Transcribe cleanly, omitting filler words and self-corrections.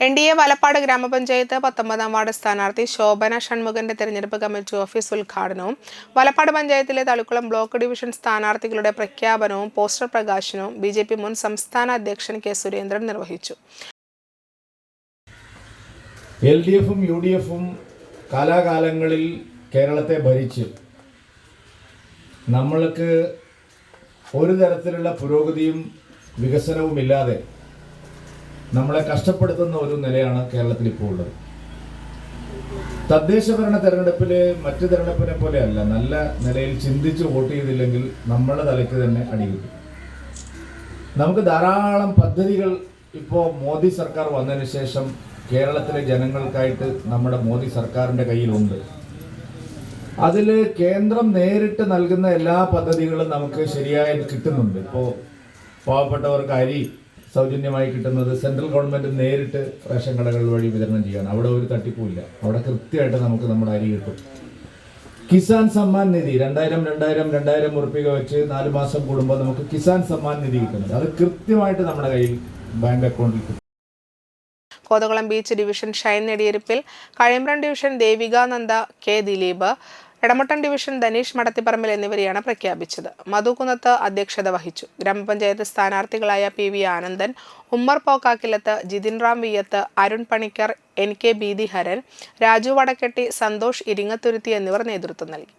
NDA Valappad ഗ്രാമപഞ്ചായത്ത് 19-ാം ward സ്ഥാനാർത്ഥി ശോഭന ഷൺമുഖന്റെ തെരഞ്ഞെടുപ്പ് കമ്മിറ്റി ഓഫീസ് ഉദ്ഘാടനവും വലപ്പാട് പഞ്ചായത്തിലെ തളിക്കുളം ബ്ലോക്ക് ഡിവിഷൻ സ്ഥാനാർത്ഥികളുടെ പ്രഖ്യാപനവും പോസ്റ്റർ പ്രകാശനവും BJP മുൻ സംസ്ഥാന അധ്യക്ഷൻ കെ സുരേന്ദ്രൻ നിർവഹിച്ചു. LDFും UDFും കാലാകാലങ്ങളിൽ കേരളത്തെ ഭരിച്ച് നമ്മൾക്ക് ഒരു തരത്തിലുള്ള പുരോഗതിയും വികസനവും ഇല്ലാതെ നമ്മളെ കഷ്ടപ്പെടുത്തുന്ന ഒരു നിലയാണ് കേരളത്തിൽ ഇപ്പോൾ ഉള്ളത്. തദ്ദേശഭരണ തെരഞ്ഞെടുപ്പിൽ മറ്റു തെരഞ്ഞെടുപ്പിനെ പോലെയല്ല, നല്ല നിലയിൽ ചിന്തിച്ച് വോട്ട് ചെയ്തില്ലെങ്കിൽ നമ്മുടെ തലയ്ക്ക് തന്നെ അടി കിട്ടും. നമുക്ക് ധാരാളം പദ്ധതികൾ ഇപ്പോൾ മോദി സർക്കാർ വന്നതിന് ശേഷം കേരളത്തിലെ ജനങ്ങൾക്കായിട്ട് നമ്മുടെ മോദി സർക്കാരിൻ്റെ കയ്യിലുണ്ട്. അതിൽ കേന്ദ്രം നേരിട്ട് നൽകുന്ന എല്ലാ പദ്ധതികളും നമുക്ക് ശരിയായി കിട്ടുന്നുണ്ട്. ഇപ്പോൾ പാവപ്പെട്ടവർക്ക് അരി സൗജന്യമായി കിട്ടുന്നത് സെൻട്രൽ ഗവൺമെൻറ് നേരിട്ട് റേഷൻ കടകൾ വഴി വിതരണം ചെയ്യാണ്. അവിടെ ഒരു തട്ടിപ്പുമില്ല, അവിടെ കൃത്യമായിട്ട് നമുക്ക് നമ്മുടെ അരി കിട്ടും. കിസാൻ സമ്മാൻ നിധി 2000 ഉറുപ്പിക വെച്ച് 4 മാസം കൂടുമ്പോൾ നമുക്ക് കിസാൻ സമ്മാൻ നിധി കിട്ടുന്നത്, അത് കൃത്യമായിട്ട് നമ്മുടെ കയ്യിൽ ബാങ്ക് അക്കൗണ്ടിൽ കിട്ടും. Kothakulam beach division Shine Nediyirippil, Kazhimbram division Devikananda K Dileep, Edamattam division Dhaneesh Madathiparambil എന്നിവരെയാണ് പ്രഖ്യാപിച്ചത്. മധുകുന്നത്ത് അധ്യക്ഷത വഹിച്ചു. ഗ്രാമപഞ്ചായത്ത് സ്ഥാനാർത്ഥികളായ PV ആനന്ദൻ, ഉമ്മർ പോക്കാക്കിലത്ത്, ജിതിൻ റാം വിയത്ത്, അരുൺ പണിക്കർ, NK ബീദിഹരൻ, രാജു വടക്കെട്ടി, സന്തോഷ് ഇരിങ്ങത്തുരുത്തി എന്നിവർ നേതൃത്വം നൽകി.